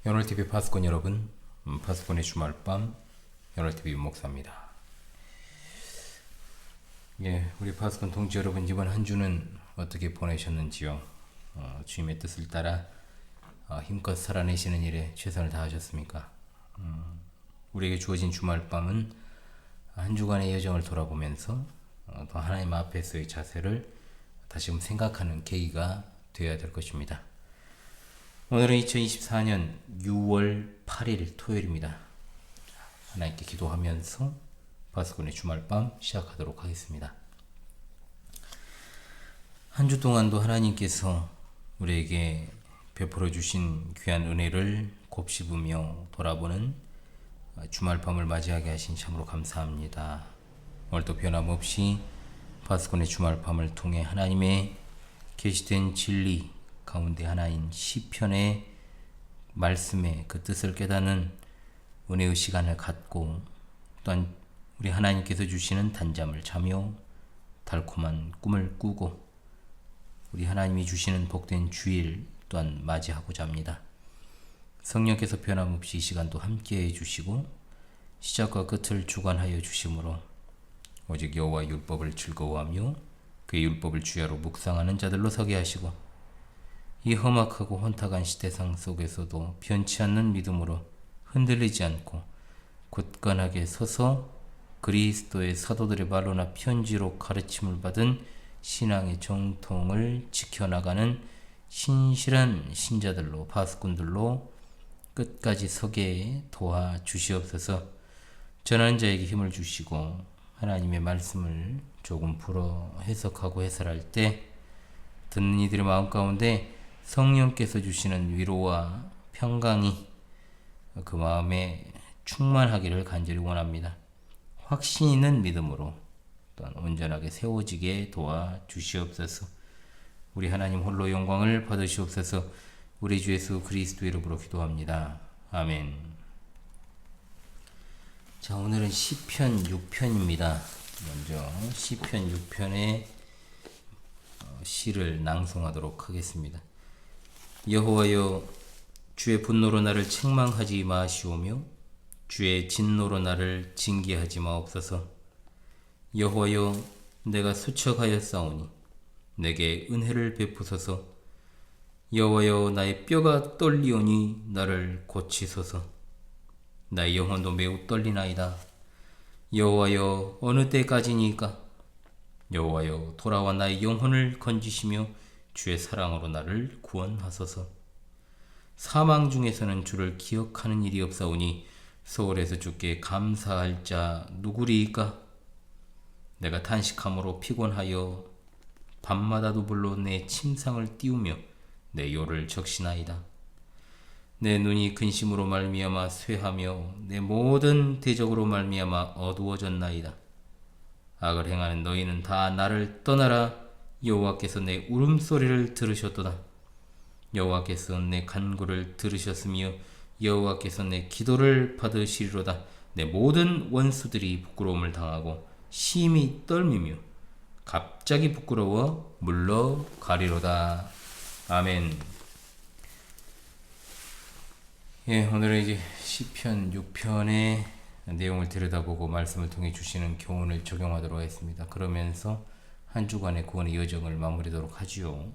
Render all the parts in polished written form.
연월TV 파수꾼 여러분, 파수꾼의 주말밤 연월TV 목사입니다. 예, 우리 파수꾼 동지 여러분, 이번 한 주는 어떻게 보내셨는지요? 주님의 뜻을 따라 힘껏 살아내시는 일에 최선을 다하셨습니까? 우리에게 주어진 주말밤은 한 주간의 여정을 돌아보면서 또 하나님 앞에서의 자세를 다시금 생각하는 계기가 되어야 될 것입니다. 오늘은 2024년 6월 8일 토요일입니다. 하나님께 기도하면서 파수꾼의 주말밤 시작하도록 하겠습니다. 한 주 동안도 하나님께서 우리에게 베풀어 주신 귀한 은혜를 곱씹으며 돌아보는 주말밤을 맞이하게 하신 참으로 감사합니다. 오늘도 변함없이 파수꾼의 주말밤을 통해 하나님의 계시된 진리 가운데 하나인 시편의 말씀의 그 뜻을 깨닫는 은혜의 시간을 갖고, 또한 우리 하나님께서 주시는 단잠을 자며 달콤한 꿈을 꾸고 우리 하나님이 주시는 복된 주일 또한 맞이하고자 합니다. 성령께서 변함없이 이 시간도 함께해 주시고 시작과 끝을 주관하여 주심으로 오직 여호와의 율법을 즐거워하며 그의 율법을 주야로 묵상하는 자들로 서게 하시고, 이 험악하고 혼탁한 시대상 속에서도 변치 않는 믿음으로 흔들리지 않고 굳건하게 서서 그리스도의 사도들의 말로나 편지로 가르침을 받은 신앙의 정통을 지켜나가는 신실한 신자들로, 파수꾼들로 끝까지 서게 도와주시옵소서. 전하는 자에게 힘을 주시고 하나님의 말씀을 조금 불어 해석하고 해설할 때 듣는 이들의 마음 가운데 성령께서 주시는 위로와 평강이 그 마음에 충만하기를 간절히 원합니다. 확신 있는 믿음으로 또한 온전하게 세워지게 도와주시옵소서. 우리 하나님 홀로 영광을 받으시옵소서. 우리 주 예수 그리스도 이름으로 기도합니다. 아멘. 자, 오늘은 시편 6편입니다. 먼저 시편 6편의 시를 낭송하도록 하겠습니다. 여호와여, 주의 분노로 나를 책망하지 마시오며 주의 진노로 나를 징계하지 마옵소서. 여호와여, 내가 수척하였사오니 내게 은혜를 베푸소서. 여호와여, 나의 뼈가 떨리오니 나를 고치소서. 나의 영혼도 매우 떨리나이다. 여호와여, 어느 때까지니까? 여호와여, 돌아와 나의 영혼을 건지시며 주의 사랑으로 나를 구원하소서. 사망 중에서는 주를 기억하는 일이 없사오니 소홀해서 주께 감사할 자 누구리이까? 내가 탄식함으로 피곤하여 밤마다 누불로 내 침상을 띄우며 내 요를 적시나이다. 내 눈이 근심으로 말미암아 쇠하며 내 모든 대적으로 말미암아 어두워졌나이다. 악을 행하는 너희는 다 나를 떠나라. 여호와께서 내 울음소리를 들으셨도다. 여호와께서 내 간구를 들으셨으며 여호와께서 내 기도를 받으시리로다. 내 모든 원수들이 부끄러움을 당하고 심히 떨미며 갑자기 부끄러워 물러가리로다. 아멘. 예, 오늘은 이제 시편 6편의 내용을 들여다보고 말씀을 통해 주시는 교훈을 적용하도록 하겠습니다. 그러면서 한 주간의 구원의 여정을 마무리하도록 하지요.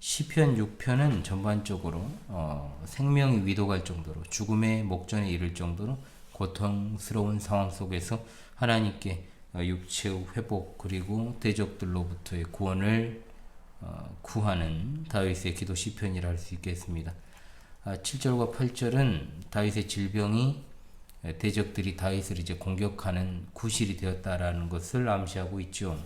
시편 6편은 전반적으로 생명이 위도갈 정도로, 죽음의 목전에 이를 정도로 고통스러운 상황 속에서 하나님께 육체의 회복 그리고 대적들로부터의 구원을 구하는 다윗의 기도 시편이라 할 수 있겠습니다. 7절과 8절은 다윗의 질병이 대적들이 다윗을 이제 공격하는 구실이 되었다라는 것을 암시하고 있죠.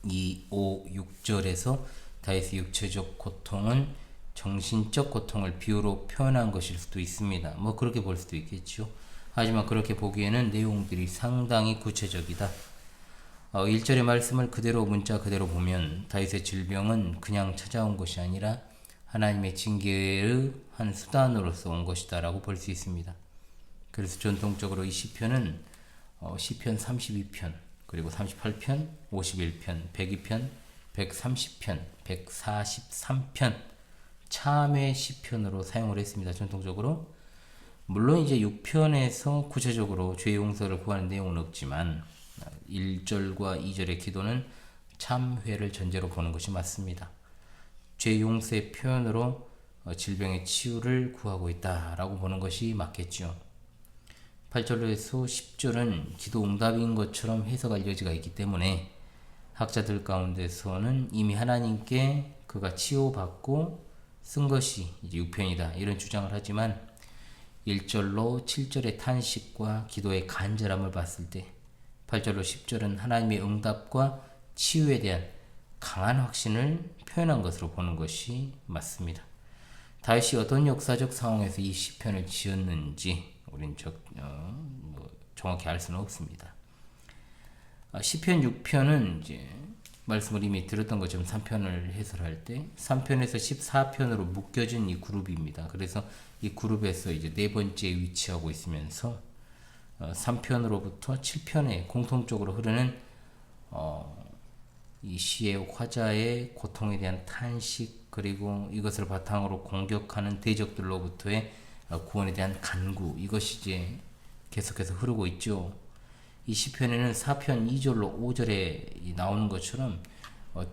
2, 5, 6절에서 다윗의 육체적 고통은 정신적 고통을 비유로 표현한 것일 수도 있습니다. 뭐 그렇게 볼 수도 있겠죠. 하지만 그렇게 보기에는 내용들이 상당히 구체적이다. 1절의 말씀을 그대로 문자 그대로 보면 다윗의 질병은 그냥 찾아온 것이 아니라 하나님의 징계의 한 수단으로서 온 것이다 라고 볼 수 있습니다. 그래서 전통적으로 이 시편은 시편 32편, 그리고 38편, 51편, 102편, 130편, 143편, 참회 시편으로 사용을 했습니다. 전통적으로. 물론 이제 6편에서 구체적으로 죄 용서를 구하는 내용은 없지만 1절과 2절의 기도는 참회를 전제로 보는 것이 맞습니다. 죄 용서의 표현으로 질병의 치유를 구하고 있다라고 보는 것이 맞겠죠. 8절에서 10절은 기도 응답인 것처럼 해석할 여지가 있기 때문에 학자들 가운데서는 이미 하나님께 그가 치유받고 쓴 것이 이제 6편이다 이런 주장을 하지만 1절로 7절의 탄식과 기도의 간절함을 봤을 때 8절로 10절은 하나님의 응답과 치유에 대한 강한 확신을 표현한 것으로 보는 것이 맞습니다. 다윗이 어떤 역사적 상황에서 이 시편을 지었는지 우린 정확히 알 수는 없습니다. 시편 6편은 이제 말씀을 이미 들었던 것처럼 3편을 해설할 때 3편에서 14편으로 묶여진 이 그룹입니다. 그래서 이 그룹에서 이제 네 번째에 위치하고 있으면서 3편으로부터 7편에 공통적으로 흐르는 이 시의 화자의 고통에 대한 탄식 그리고 이것을 바탕으로 공격하는 대적들로부터의 구원에 대한 간구 이것이 이제 계속해서 흐르고 있죠. 이 시편에는 4편 2절로 5절에 나오는 것처럼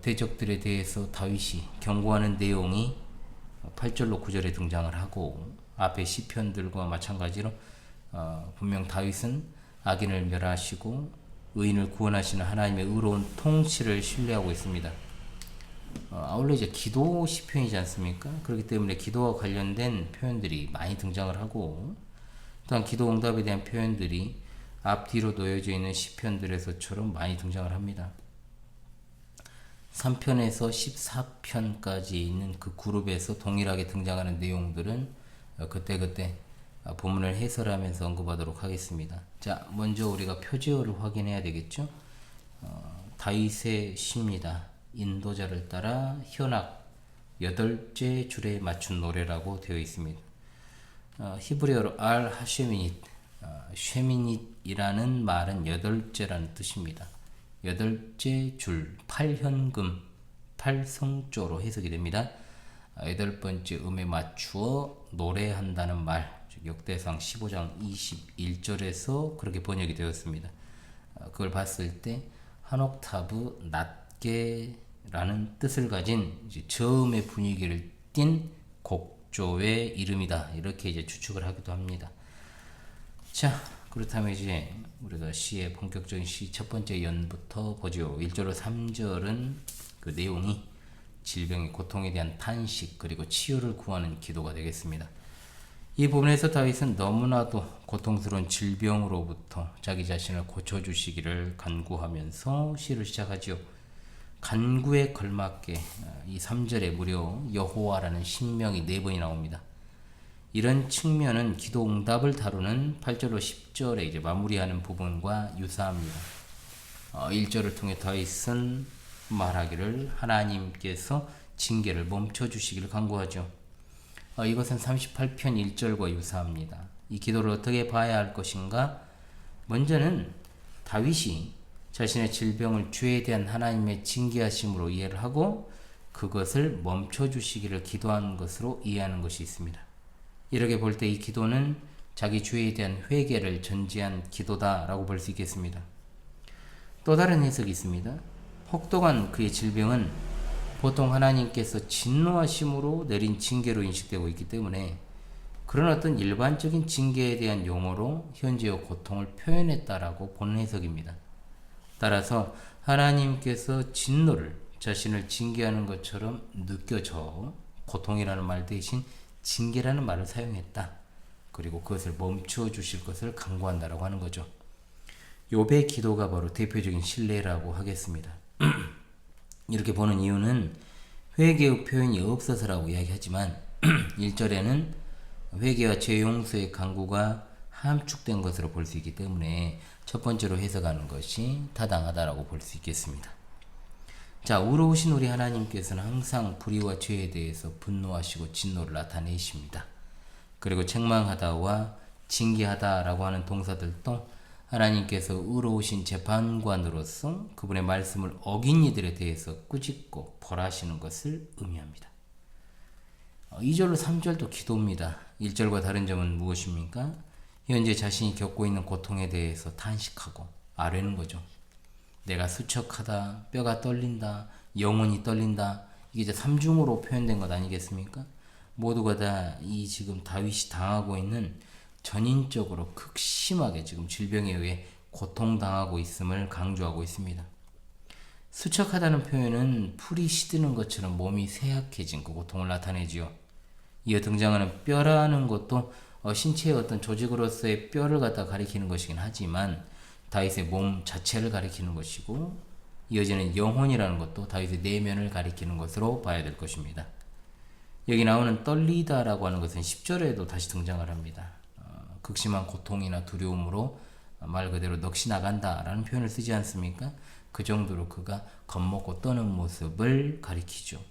대적들에 대해서 다윗이 경고하는 내용이 8절로 9절에 등장을 하고 앞의 시편들과 마찬가지로 분명 다윗은 악인을 멸하시고 의인을 구원하시는 하나님의 의로운 통치를 신뢰하고 있습니다. 아울러 이제 기도 시편이지 않습니까? 그렇기 때문에 기도와 관련된 표현들이 많이 등장을 하고 또한 기도 응답에 대한 표현들이 앞뒤로 놓여져 있는 시편들에서처럼 많이 등장을 합니다. 3편에서 14편까지 있는 그 그룹에서 동일하게 등장하는 내용들은 그때그때 본문을 해설하면서 언급하도록 하겠습니다. 자, 먼저 우리가 표제어를 확인해야 되겠죠? 다윗의 시입니다. 인도자를 따라 현악 8째 줄에 맞춘 노래라고 되어 있습니다. 히브리어로 알 하쉐미닛, 쉐미닛이라는 말은 8째라는 뜻입니다. 8째 줄, 8현금, 8성조로 해석이 됩니다. 8번째 음에 맞추어 노래한다는 말, 즉 역대상 15장 21절에서 그렇게 번역이 되었습니다. 그걸 봤을 때 한 옥타브 낮게라는 뜻을 가진 이제 저음의 분위기를 띤 곡조의 이름이다. 이렇게 이제 추측을 하기도 합니다. 자, 그렇다면 이제 우리가 시의 본격적인 시 첫 번째 연부터 보죠. 1절로 3절은 그 내용이 질병의 고통에 대한 탄식 그리고 치유를 구하는 기도가 되겠습니다. 이 부분에서 다윗은 너무나도 고통스러운 질병으로부터 자기 자신을 고쳐주시기를 간구하면서 시를 시작하지요. 간구에 걸맞게 이 3절에 무려 여호와라는 신명이 4번이 나옵니다. 이런 측면은 기도 응답을 다루는 8절로 10절에 이제 마무리하는 부분과 유사합니다. 1절을 통해 다윗은 말하기를 하나님께서 징계를 멈춰주시기를 간구하죠. 이것은 38편 1절과 유사합니다. 이 기도를 어떻게 봐야 할 것인가? 먼저는 다윗이 자신의 질병을 죄에 대한 하나님의 징계하심으로 이해를 하고 그것을 멈춰주시기를 기도하는 것으로 이해하는 것이 있습니다. 이렇게 볼 때 이 기도는 자기 죄에 대한 회개를 전제한 기도다라고 볼 수 있겠습니다. 또 다른 해석이 있습니다. 혹독한 그의 질병은 보통 하나님께서 진노하심으로 내린 징계로 인식되고 있기 때문에 그런 어떤 일반적인 징계에 대한 용어로 현재의 고통을 표현했다라고 보는 해석입니다. 따라서 하나님께서 진노를 자신을 징계하는 것처럼 느껴져 고통이라는 말 대신 징계라는 말을 사용했다. 그리고 그것을 멈추어 주실 것을 간구한다라고 하는 거죠. 욥의 기도가 바로 대표적인 신뢰라고 하겠습니다. 이렇게 보는 이유는 회개의 표현이 없어서라고 이야기하지만 1절에는 회개와 죄 용서의 간구가 함축된 것으로 볼 수 있기 때문에 첫 번째로 해석하는 것이 타당하다라고 볼 수 있겠습니다. 자, 의로우신 우리 하나님께서는 항상 불의와 죄에 대해서 분노하시고 진노를 나타내십니다. 그리고 책망하다와 징계하다라고 하는 동사들도 하나님께서 의로우신 재판관으로서 그분의 말씀을 어긴 이들에 대해서 꾸짖고 벌하시는 것을 의미합니다. 2절로 3절도 기도입니다. 1절과 다른 점은 무엇입니까? 현재 자신이 겪고 있는 고통에 대해서 탄식하고 아뢰는 거죠. 내가 수척하다, 뼈가 떨린다, 영혼이 떨린다. 이게 이제 삼중으로 표현된 것 아니겠습니까? 모두가 다 이 지금 다윗이 당하고 있는 전인적으로 극심하게 지금 질병에 의해 고통당하고 있음을 강조하고 있습니다. 수척하다는 표현은 풀이 시드는 것처럼 몸이 쇠약해진 그 고통을 나타내지요. 이어 등장하는 뼈라는 것도 신체의 어떤 조직으로서의 뼈를 갖다 가리키는 것이긴 하지만 다윗의 몸 자체를 가리키는 것이고, 이어지는 영혼이라는 것도 다윗의 내면을 가리키는 것으로 봐야 될 것입니다. 여기 나오는 떨리다라고 하는 것은 10절에도 다시 등장을 합니다. 극심한 고통이나 두려움으로 말 그대로 넋이 나간다라는 표현을 쓰지 않습니까? 그 정도로 그가 겁먹고 떠는 모습을 가리키죠.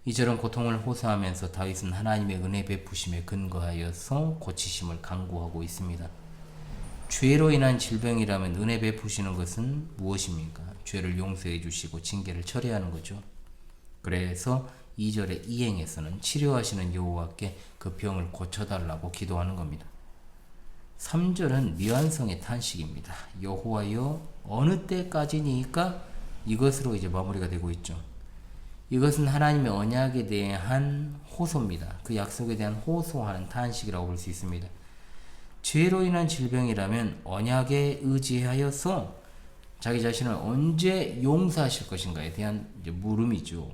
이처럼 고통을 호소하면서 다윗은 하나님의 은혜 베푸심에 근거하여서 고치심을 강구하고 있습니다. 죄로 인한 질병이라면 은혜 베푸시는 것은 무엇입니까? 죄를 용서해 주시고 징계를 처리하는 거죠. 그래서 2절의 이행에서는 치료하시는 여호와께 그 병을 고쳐달라고 기도하는 겁니다. 3절은 미완성의 탄식입니다. 여호와여 어느 때까지니까 이것으로 이제 마무리가 되고 있죠. 이것은 하나님의 언약에 대한 호소입니다. 그 약속에 대한 호소하는 탄식이라고 볼 수 있습니다. 죄로 인한 질병이라면 언약에 의지하여서 자기 자신을 언제 용서하실 것인가에 대한 이제 물음이죠.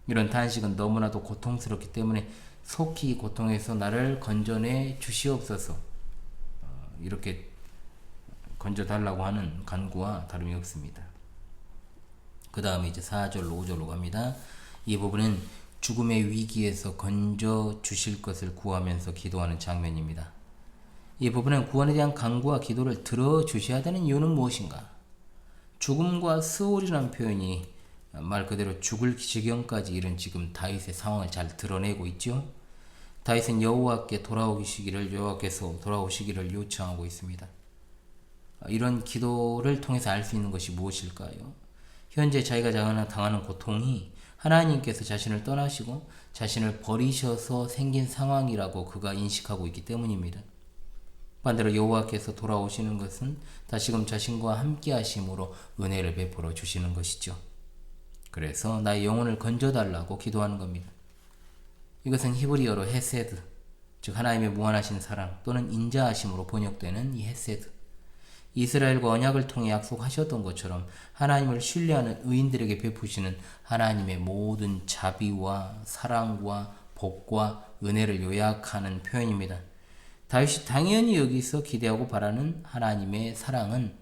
이런 탄식은 너무나도 고통스럽기 때문에 속히 이 고통에서 나를 건져내 주시옵소서, 이렇게 건져달라고 하는 간구와 다름이 없습니다. 그 다음에 이제 4절로 5절로 갑니다. 이 부분은 죽음의 위기에서 건져 주실 것을 구하면서 기도하는 장면입니다. 이 부분은 구원에 대한 간구와 기도를 들어주셔야 되는 이유는 무엇인가? 죽음과 스올이라는 표현이 말 그대로 죽을 지경까지 이른 지금 다윗의 상황을 잘 드러내고 있죠. 다윗은 여호와께서 돌아오시기를 요청하고 있습니다. 이런 기도를 통해서 알 수 있는 것이 무엇일까요? 현재 자기가 당하는 고통이 하나님께서 자신을 떠나시고 자신을 버리셔서 생긴 상황이라고 그가 인식하고 있기 때문입니다. 반대로 여호와께서 돌아오시는 것은 다시금 자신과 함께 하심으로 은혜를 베풀어 주시는 것이죠. 그래서 나의 영혼을 건져달라고 기도하는 겁니다. 이것은 히브리어로 헤세드, 즉 하나님의 무한하신 사랑 또는 인자하심으로 번역되는 이 헤세드. 이스라엘과 언약을 통해 약속하셨던 것처럼 하나님을 신뢰하는 의인들에게 베푸시는 하나님의 모든 자비와 사랑과 복과 은혜를 요약하는 표현입니다. 다윗이 당연히 여기서 기대하고 바라는 하나님의 사랑은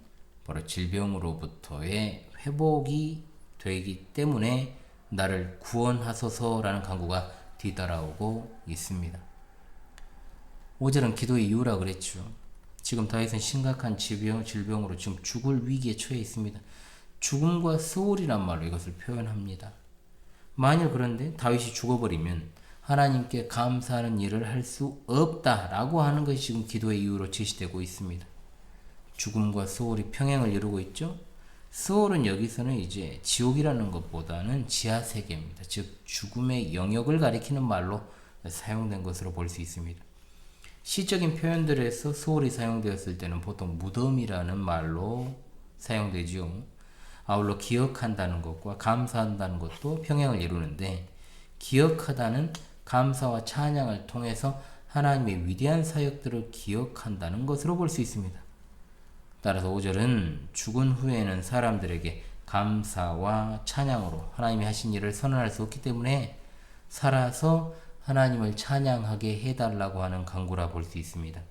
바로 질병으로부터의 회복이 되기 때문에 나를 구원하소서라는 간구가 뒤따라오고 있습니다. 5절은 기도의 이유라 그랬죠. 지금 다윗은 심각한 질병으로 지금 죽을 위기에 처해 있습니다. 죽음과 스올이란 말로 이것을 표현합니다. 만일 그런데 다윗이 죽어버리면 하나님께 감사하는 일을 할 수 없다라고 하는 것이 지금 기도의 이유로 제시되고 있습니다. 죽음과 스올이 평행을 이루고 있죠. 스올은 여기서는 이제 지옥이라는 것보다는 지하세계입니다. 즉 죽음의 영역을 가리키는 말로 사용된 것으로 볼 수 있습니다. 시적인 표현들에서 스올이 사용되었을 때는 보통 무덤이라는 말로 사용되지요. 아울러 기억한다는 것과 감사한다는 것도 평행을 이루는데, 기억하다는 감사와 찬양을 통해서 하나님의 위대한 사역들을 기억한다는 것으로 볼 수 있습니다. 따라서 5절은 죽은 후에는 사람들에게 감사와 찬양으로 하나님이 하신 일을 선언할 수 없기 때문에 살아서 하나님을 찬양하게 해달라고 하는 간구라 볼 수 있습니다.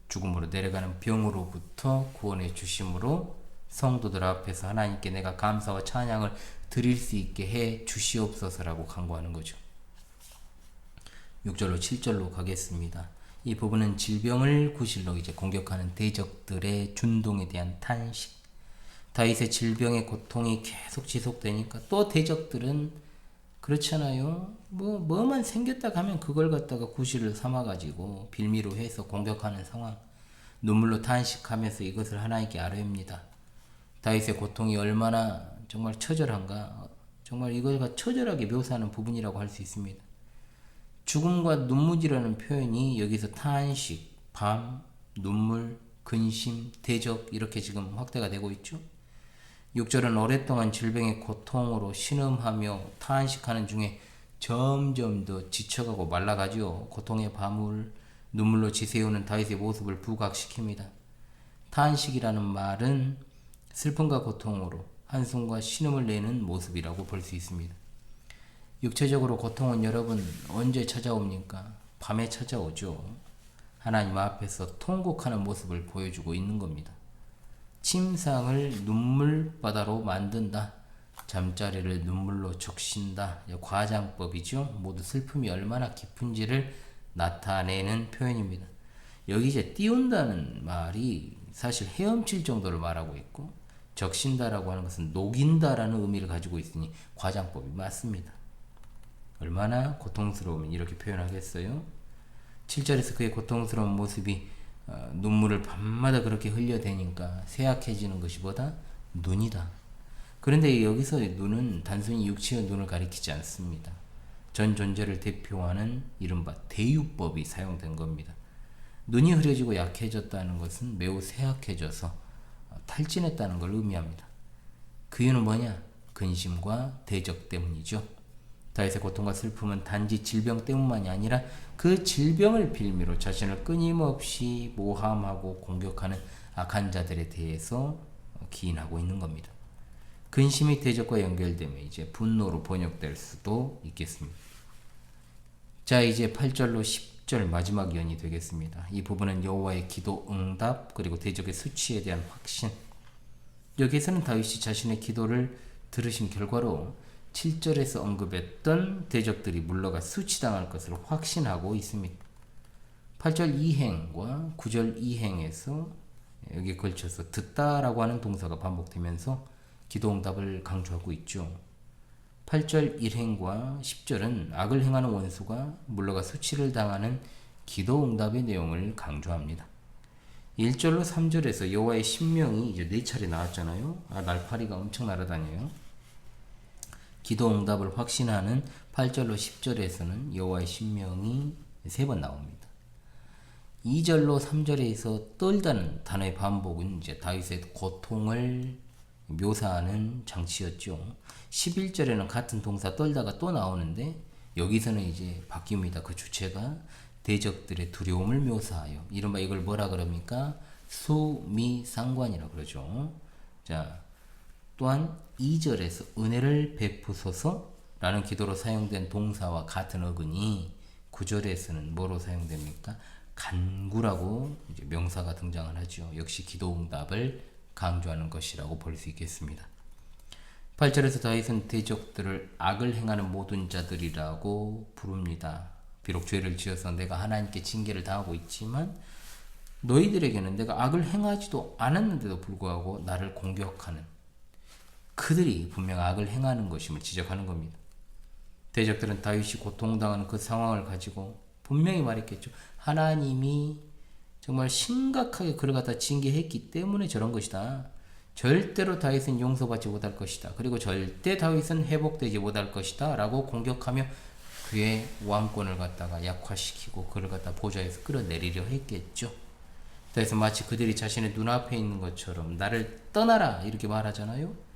죽음으로 내려가는 병으로부터 구원해 주심으로 성도들 앞에서 하나님께 내가 감사와 찬양을 드릴 수 있게 해 주시옵소서라고 간구하는 거죠. 6절로 7절로 가겠습니다. 이 부분은 질병을 구실로 이제 공격하는 대적들의 준동에 대한 탄식. 다윗의 질병의 고통이 계속 지속되니까 또 대적들은 그렇잖아요. 뭐만 생겼다 하면 그걸 갖다가 구실을 삼아가지고 빌미로 해서 공격하는 상황. 눈물로 탄식하면서 이것을 하나님께 아뢰입니다. 다윗의 고통이 얼마나 정말 처절한가. 정말 이걸 처절하게 묘사하는 부분이라고 할 수 있습니다. 죽음과 눈물이라는 표현이 여기서 탄식, 밤, 눈물, 근심, 대적 이렇게 지금 확대가 되고 있죠. 6절은 오랫동안 질병의 고통으로 신음하며 탄식하는 중에 점점 더 지쳐가고 말라가지요. 고통의 밤을 눈물로 지새우는 다윗의 모습을 부각시킵니다. 탄식이라는 말은 슬픔과 고통으로 한숨과 신음을 내는 모습이라고 볼 수 있습니다. 육체적으로 고통은 여러분 언제 찾아옵니까? 밤에 찾아오죠. 하나님 앞에서 통곡하는 모습을 보여주고 있는 겁니다. 침상을 눈물바다로 만든다. 잠자리를 눈물로 적신다. 과장법이죠. 모두 슬픔이 얼마나 깊은지를 나타내는 표현입니다. 여기 이제 띄운다는 말이 사실 헤엄칠 정도를 말하고 있고, 적신다라고 하는 것은 녹인다라는 의미를 가지고 있으니 과장법이 맞습니다. 얼마나 고통스러우면 이렇게 표현하겠어요? 7절에서 그의 고통스러운 모습이 눈물을 밤마다 그렇게 흘려대니까 쇠약해지는 것이 보다 눈이다. 그런데 여기서 눈은 단순히 육체의 눈을 가리키지 않습니다. 전 존재를 대표하는 이른바 대유법이 사용된 겁니다. 눈이 흐려지고 약해졌다는 것은 매우 쇠약해져서 탈진했다는 걸 의미합니다. 그 이유는 뭐냐? 근심과 대적 때문이죠. 다윗의 고통과 슬픔은 단지 질병 때문만이 아니라 그 질병을 빌미로 자신을 끊임없이 모함하고 공격하는 악한 자들에 대해서 기인하고 있는 겁니다. 근심이 대적과 연결되면 이제 분노로 번역될 수도 있겠습니다. 자, 이제 8절로 10절 마지막 연이 되겠습니다. 이 부분은 여호와의 기도 응답 그리고 대적의 수치에 대한 확신. 여기에서는 다윗이 자신의 기도를 들으신 결과로 7절에서 언급했던 대적들이 물러가 수치당할 것을 확신하고 있습니다. 8절 이행과 9절 이행에서 여기에 걸쳐서 듣다라고 하는 동사가 반복되면서 기도응답을 강조하고 있죠. 8절 1행과 10절은 악을 행하는 원수가 물러가 수치를 당하는 기도응답의 내용을 강조합니다. 1절로 3절에서 여호와의 신명이 이제 4차례 나왔잖아요. 날파리가 엄청 날아다녀요. 기도응답을 확신하는 8절로 10절에서는 여호와의 신명이 3번 나옵니다. 2절로 3절에서 떨다는 단어의 반복은 이제 다윗의 고통을 묘사하는 장치였죠. 11절에는 같은 동사 떨다가 또 나오는데 여기서는 이제 바뀝니다. 그 주체가 대적들의 두려움을 묘사하여 이른바 이걸 뭐라 그럽니까? 수미상관이라 그러죠. 자, 또한 2절에서 은혜를 베푸소서 라는 기도로 사용된 동사와 같은 어근이 9절에서는 뭐로 사용됩니까? 간구라고 이제 명사가 등장을 하죠. 역시 기도응답을 강조하는 것이라고 볼 수 있겠습니다. 8절에서 다윗은 대적들을 악을 행하는 모든 자들이라고 부릅니다. 비록 죄를 지어서 내가 하나님께 징계를 당하고 있지만 너희들에게는 내가 악을 행하지도 않았는데도 불구하고 나를 공격하는 그들이 분명 악을 행하는 것임을 지적하는 겁니다. 대적들은 다윗이 고통당하는 그 상황을 가지고 분명히 말했겠죠. 하나님이 정말 심각하게 그를 갖다 징계했기 때문에 저런 것이다. 절대로 다윗은 용서받지 못할 것이다. 그리고 절대 다윗은 회복되지 못할 것이다. 라고 공격하며 그의 왕권을 갖다가 약화시키고 그를 갖다 보좌에서 끌어내리려 했겠죠. 그래서 마치 그들이 자신의 눈앞에 있는 것처럼 나를 떠나라 이렇게 말하잖아요.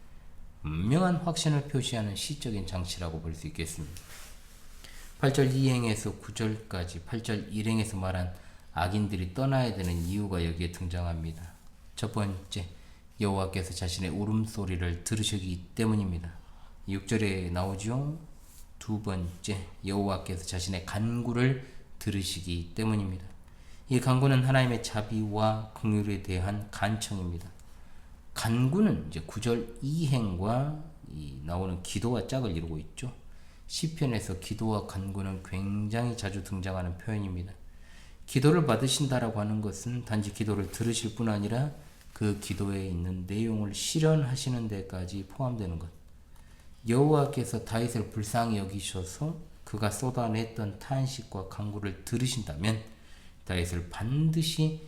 분명한 확신을 표시하는 시적인 장치라고 볼 수 있겠습니다. 8절 2행에서 9절까지 8절 1행에서 말한 악인들이 떠나야 되는 이유가 여기에 등장합니다. 첫 번째, 여호와께서 자신의 울음소리를 들으시기 때문입니다. 6절에 나오죠. 두 번째, 여호와께서 자신의 간구를 들으시기 때문입니다. 이 간구는 하나님의 자비와 긍휼에 대한 간청입니다. 간구는 이제 9절 이행과 나오는 기도와 짝을 이루고 있죠. 시편에서 기도와 간구는 굉장히 자주 등장하는 표현입니다. 기도를 받으신다라고 하는 것은 단지 기도를 들으실 뿐 아니라 그 기도에 있는 내용을 실현하시는 데까지 포함되는 것. 여호와께서 다윗을 불쌍히 여기셔서 그가 쏟아냈던 탄식과 간구를 들으신다면 다윗을 반드시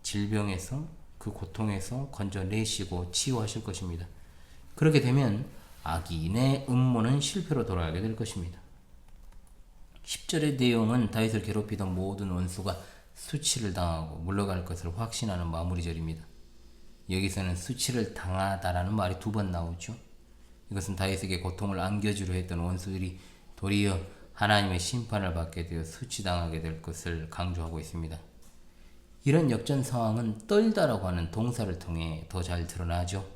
질병에서 그 고통에서 건져내시고 치유하실 것입니다. 그렇게 되면 악인의 음모는 실패로 돌아가게 될 것입니다. 10절의 내용은 다윗을 괴롭히던 모든 원수가 수치를 당하고 물러갈 것을 확신하는 마무리절입니다. 여기서는 수치를 당하다라는 말이 2번 나오죠. 이것은 다윗에게 고통을 안겨주려 했던 원수들이 도리어 하나님의 심판을 받게 되어 수치당하게 될 것을 강조하고 있습니다. 이런 역전 상황은 떨다라고 하는 동사를 통해 더 잘 드러나죠.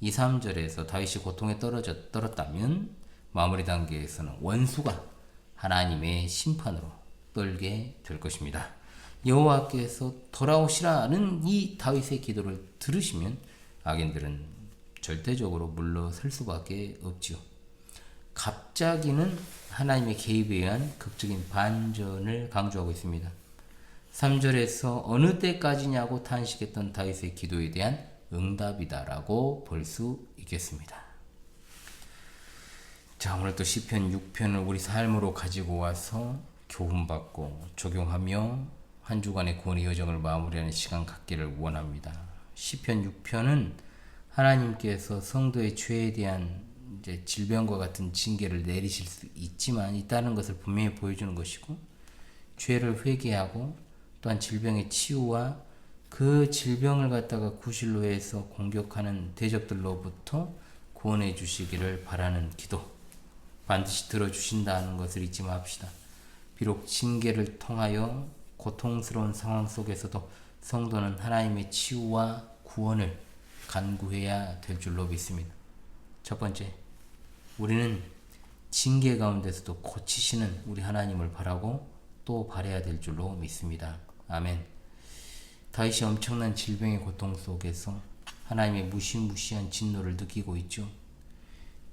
2, 3절에서 다윗이 고통에 떨었다면 마무리 단계에서는 원수가 하나님의 심판으로 떨게 될 것입니다. 여호와께서 돌아오시라는 이 다윗의 기도를 들으시면 악인들은 절대적으로 물러설 수밖에 없지요. 갑자기는 하나님의 개입에 의한 극적인 반전을 강조하고 있습니다. 3절에서 어느 때까지냐고 탄식했던 다윗의 기도에 대한 응답이다라고 볼 수 있겠습니다. 자, 오늘 또 시편 6편을 우리 삶으로 가지고 와서 교훈받고 적용하며 한 주간의 구원의 여정을 마무리하는 시간 갖기를 원합니다. 시편 6편은 하나님께서 성도의 죄에 대한 이제 질병과 같은 징계를 내리실 수 있다는 것을 분명히 보여주는 것이고, 죄를 회개하고 또한 질병의 치유와 그 질병을 갖다가 구실로 해서 공격하는 대적들로부터 구원해 주시기를 바라는 기도, 반드시 들어주신다는 것을 잊지 맙시다. 비록 징계를 통하여 고통스러운 상황 속에서도 성도는 하나님의 치유와 구원을 간구해야 될 줄로 믿습니다. 첫 번째, 우리는 징계 가운데서도 고치시는 우리 하나님을 바라고 또 바라야 될 줄로 믿습니다. 아멘. 다윗이 엄청난 질병의 고통 속에서 하나님의 무시무시한 진노를 느끼고 있죠.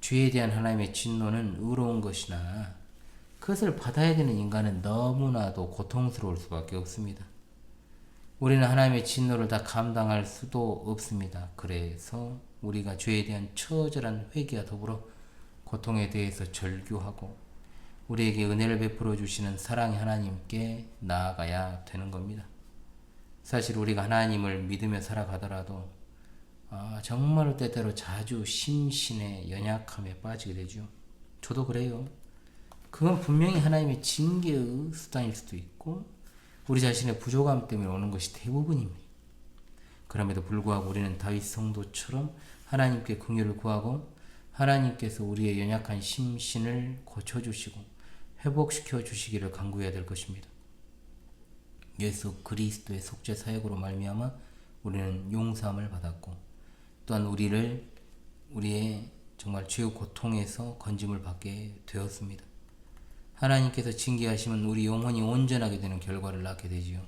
죄에 대한 하나님의 진노는 의로운 것이나 그것을 받아야 되는 인간은 너무나도 고통스러울 수밖에 없습니다. 우리는 하나님의 진노를 다 감당할 수도 없습니다. 그래서 우리가 죄에 대한 처절한 회개와 더불어 고통에 대해서 절규하고 우리에게 은혜를 베풀어 주시는 사랑의 하나님께 나아가야 되는 겁니다. 사실 우리가 하나님을 믿으며 살아가더라도 정말로 때때로 자주 심신의 연약함에 빠지게 되죠. 저도 그래요. 그건 분명히 하나님의 징계의 수단일 수도 있고 우리 자신의 부족함 때문에 오는 것이 대부분입니다. 그럼에도 불구하고 우리는 다윗 성도처럼 하나님께 긍휼을 구하고 하나님께서 우리의 연약한 심신을 고쳐주시고 회복시켜 주시기를 간구해야 될 것입니다. 예수 그리스도의 속죄 사역으로 말미암아 우리는 용서함을 받았고 또한 우리의 정말 죄의 고통에서 건짐을 받게 되었습니다. 하나님께서 징계하시면 우리 영혼이 온전하게 되는 결과를 낳게 되지요.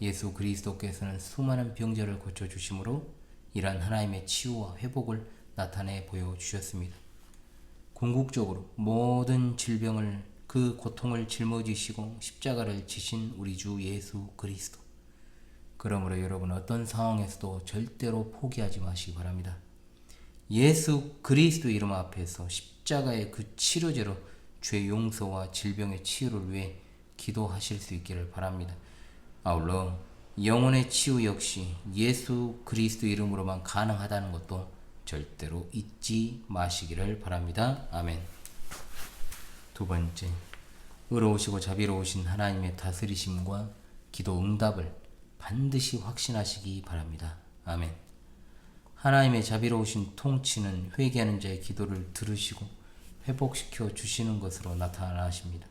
예수 그리스도께서는 수많은 병자를 고쳐주심으로 이러한 하나님의 치유와 회복을 나타내 보여주셨습니다. 궁극적으로 모든 질병을 그 고통을 짊어지시고 십자가를 지신 우리 주 예수 그리스도. 그러므로 여러분 어떤 상황에서도 절대로 포기하지 마시기 바랍니다. 예수 그리스도 이름 앞에서 십자가의 그 치료제로 죄 용서와 질병의 치유를 위해 기도하실 수 있기를 바랍니다. 아울러 영혼의 치유 역시 예수 그리스도 이름으로만 가능하다는 것도 절대로 잊지 마시기를 바랍니다. 아멘. 두 번째, 의로우시고 자비로우신 하나님의 다스리심과 기도 응답을 반드시 확신하시기 바랍니다. 아멘. 하나님의 자비로우신 통치는 회개하는 자의 기도를 들으시고 회복시켜 주시는 것으로 나타나십니다.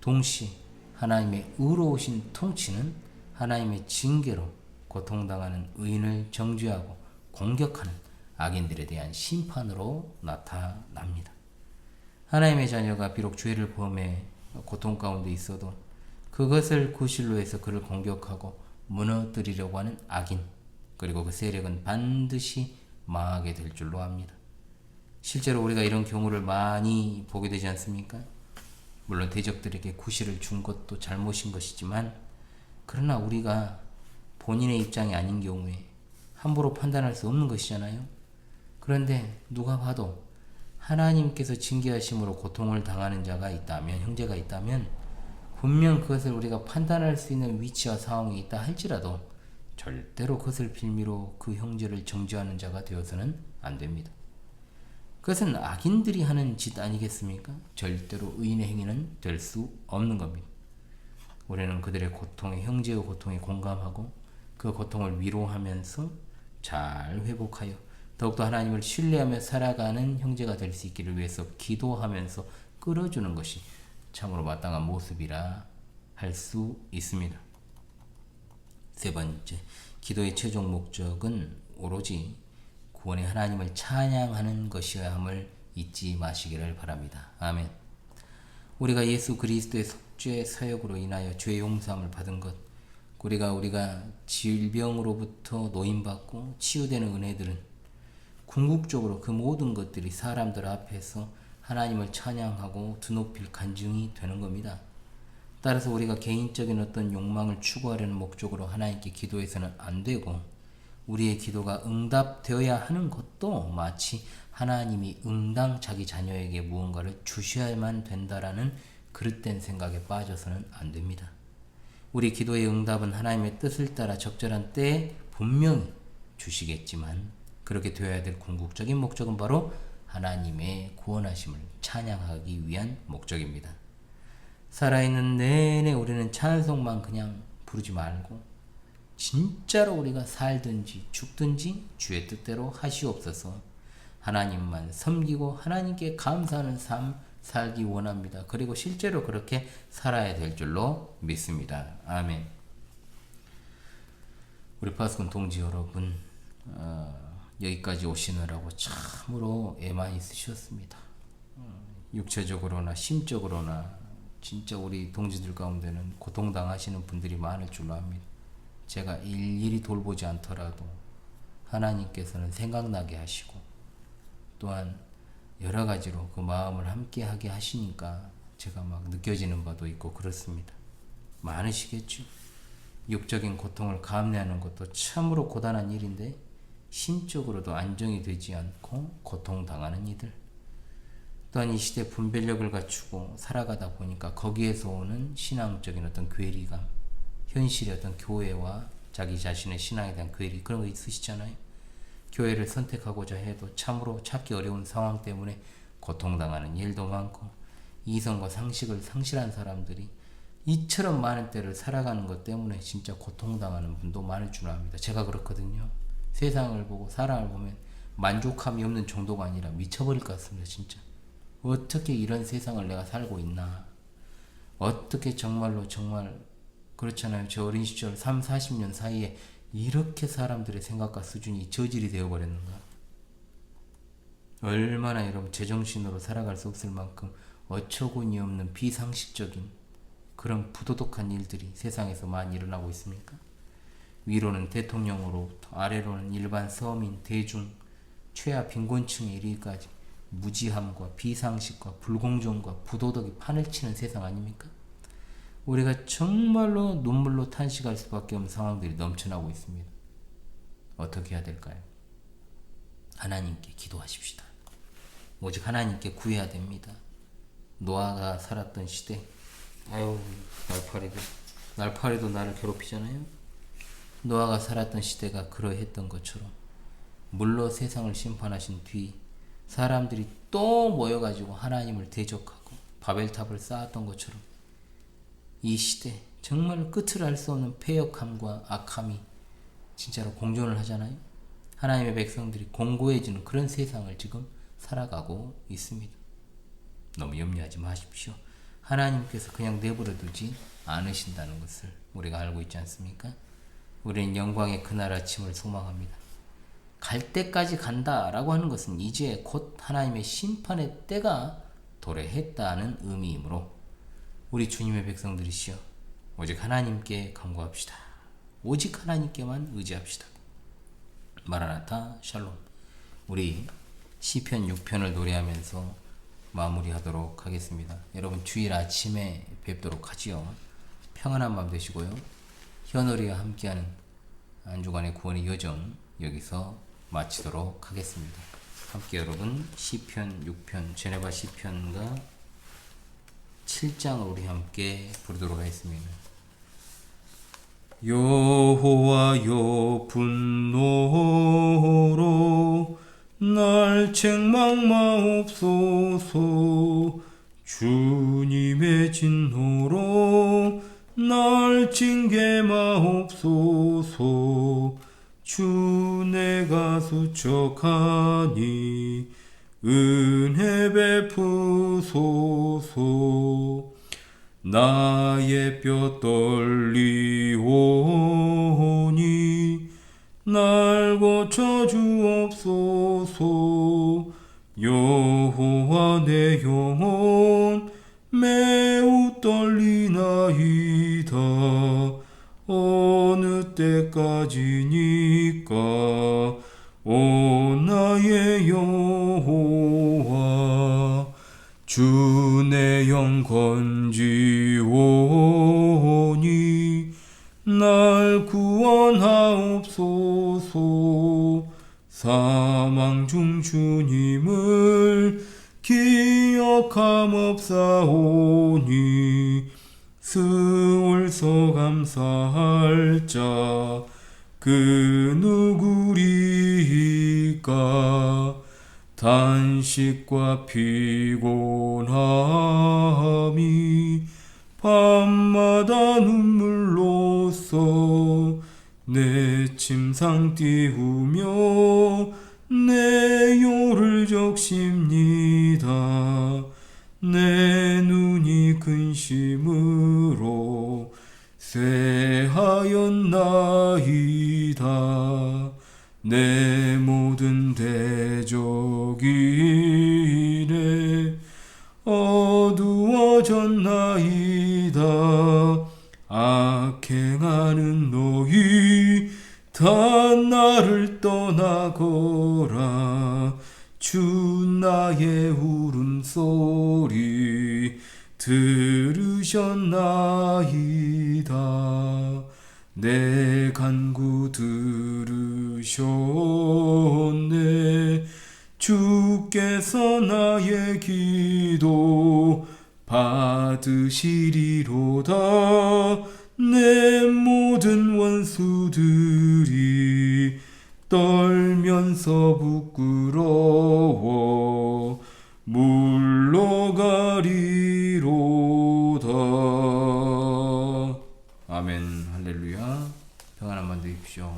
동시에 하나님의 의로우신 통치는 하나님의 징계로 고통당하는 의인을 정죄하고 공격하는 악인들에 대한 심판으로 나타납니다. 하나님의 자녀가 비록 죄를 범해 고통 가운데 있어도 그것을 구실로 해서 그를 공격하고 무너뜨리려고 하는 악인, 그리고 그 세력은 반드시 망하게 될 줄로 압니다. 실제로 우리가 이런 경우를 많이 보게 되지 않습니까? 물론 대적들에게 구실을 준 것도 잘못인 것이지만, 그러나 우리가 본인의 입장이 아닌 경우에 함부로 판단할 수 없는 것이잖아요. 그런데 누가 봐도 하나님께서 징계하심으로 고통을 당하는 자가 있다면, 형제가 있다면 분명 그것을 우리가 판단할 수 있는 위치와 상황이 있다 할지라도 절대로 그것을 빌미로 그 형제를 정죄하는 자가 되어서는 안 됩니다. 그것은 악인들이 하는 짓 아니겠습니까? 절대로 의인의 행위는 될 수 없는 겁니다. 우리는 그들의 고통에, 형제의 고통에 공감하고 그 고통을 위로하면서 잘 회복하여 더욱더 하나님을 신뢰하며 살아가는 형제가 될 수 있기를 위해서 기도하면서 끌어주는 것이 참으로 마땅한 모습이라 할 수 있습니다. 세 번째, 기도의 최종 목적은 오로지 구원의 하나님을 찬양하는 것이어야 함을 잊지 마시기를 바랍니다. 아멘. 우리가 예수 그리스도의 속죄 사역으로 인하여 죄 용서함을 받은 것, 우리가 질병으로부터 노임받고 치유되는 은혜들은 궁극적으로 그 모든 것들이 사람들 앞에서 하나님을 찬양하고 드높일 간증이 되는 겁니다. 따라서 우리가 개인적인 어떤 욕망을 추구하려는 목적으로 하나님께 기도해서는 안 되고, 우리의 기도가 응답되어야 하는 것도 마치 하나님이 응당 자기 자녀에게 무언가를 주셔야만 된다라는 그릇된 생각에 빠져서는 안 됩니다. 우리 기도의 응답은 하나님의 뜻을 따라 적절한 때에 분명히 주시겠지만, 그렇게 되어야 될 궁극적인 목적은 바로 하나님의 구원하심을 찬양하기 위한 목적입니다. 살아있는 내내 우리는 찬송만 그냥 부르지 말고 진짜로 우리가 살든지 죽든지 주의 뜻대로 하시옵소서, 하나님만 섬기고 하나님께 감사하는 삶 살기 원합니다. 그리고 실제로 그렇게 살아야 될 줄로 믿습니다. 아멘. 우리 파수꾼 동지 여러분, 여기까지 오시느라고 참으로 애 많이 쓰셨습니다. 육체적으로나 심적으로나 진짜 우리 동지들 가운데는 고통당하시는 분들이 많을 줄로 압니다. 제가 일일이 돌보지 않더라도 하나님께서는 생각나게 하시고, 또한 여러 가지로 그 마음을 함께 하게 하시니까 제가 막 느껴지는 바도 있고 그렇습니다. 많으시겠죠. 육적인 고통을 감내하는 것도 참으로 고단한 일인데, 심적으로도 안정이 되지 않고 고통당하는 이들, 또한 이 시대 분별력을 갖추고 살아가다 보니까 거기에서 오는 신앙적인 어떤 괴리감, 현실의 어떤 교회와 자기 자신의 신앙에 대한 괴리, 그런 거 있으시잖아요. 교회를 선택하고자 해도 참으로 찾기 어려운 상황 때문에 고통당하는 일도 많고, 이성과 상식을 상실한 사람들이 이처럼 많은 때를 살아가는 것 때문에 진짜 고통당하는 분도 많을 줄 압니다. 제가 그렇거든요. 세상을 보고 사람을 보면 만족함이 없는 정도가 아니라 미쳐버릴 것 같습니다. 진짜 어떻게 이런 세상을 내가 살고 있나, 어떻게 정말로 정말 그렇잖아요. 저 어린 시절 3, 40년 사이에 이렇게 사람들의 생각과 수준이 저질이 되어버렸는가. 얼마나 여러분 제정신으로 살아갈 수 없을 만큼 어처구니 없는 비상식적인 그런 부도덕한 일들이 세상에서 많이 일어나고 있습니까? 위로는 대통령으로부터 아래로는 일반 서민, 대중, 최하 빈곤층에 이르기까지 무지함과 비상식과 불공정과 부도덕이 판을 치는 세상 아닙니까? 우리가 정말로 눈물로 탄식할 수밖에 없는 상황들이 넘쳐나고 있습니다. 어떻게 해야 될까요? 하나님께 기도하십시다. 오직 하나님께 구해야 됩니다. 노아가 살았던 시대, 아유 날파리도 나를 괴롭히잖아요. 노아가 살았던 시대가 그러했던 것처럼 물로 세상을 심판하신 뒤 사람들이 또 모여가지고 하나님을 대적하고 바벨탑을 쌓았던 것처럼 이 시대 정말 끝을 알 수 없는 패역함과 악함이 진짜로 공존을 하잖아요. 하나님의 백성들이 공고해지는 그런 세상을 지금 살아가고 있습니다. 너무 염려하지 마십시오. 하나님께서 그냥 내버려 두지 않으신다는 것을 우리가 알고 있지 않습니까? 우리는 영광의 그날 아침을 소망합니다. 갈 때까지 간다라고 하는 것은 이제 곧 하나님의 심판의 때가 도래했다는 의미이므로 우리 주님의 백성들이시여, 오직 하나님께 간구합시다. 오직 하나님께만 의지합시다. 마라나타 샬롬. 우리 시편 6편을 노래하면서 마무리하도록 하겠습니다. 여러분 주일 아침에 뵙도록 하지요. 평안한 밤 되시고요. 현월이와 함께하는 한 주간의 구원의 여정 여기서 마치도록 하겠습니다. 함께 여러분 시편 6편 제네바 시편과 7장을 우리 함께 부르도록 하겠습니다. 여호와여 분노로 날 책망마옵소서. 주님의 진노로 날 징계마옵소서. 주 내가 수척하니 은혜 베푸소서. 나의 뼈 떨리오니 날 고쳐주옵소서. 여호와 내 영혼 매우 떨리나이다. 어느 때까지니까 오 나의 여호와. 주 내 영 건지오니 날 구원하옵소서. 사망 중 주님을 기억함없사오니 스올서 감사할 자 그 누구리까. 단식과 피곤함이 밤마다 눈물로써 내 침상 띄우며 내 요를 적십니다. 내 눈이 근심으로 쇠하였나이다. 내 모든 대적이네 어두워졌나이다. 악행하는 너희 다 나를 떠나거라. 주 나의 울음소리 들으셨나이다. 내 간구 들으셨네. 주께서 나의 기도 받으시리로다. 내 모든 원수들이 떨면서 부끄러워 물러가리로다. 아멘. 할렐루야. 평안 한번 되십시오.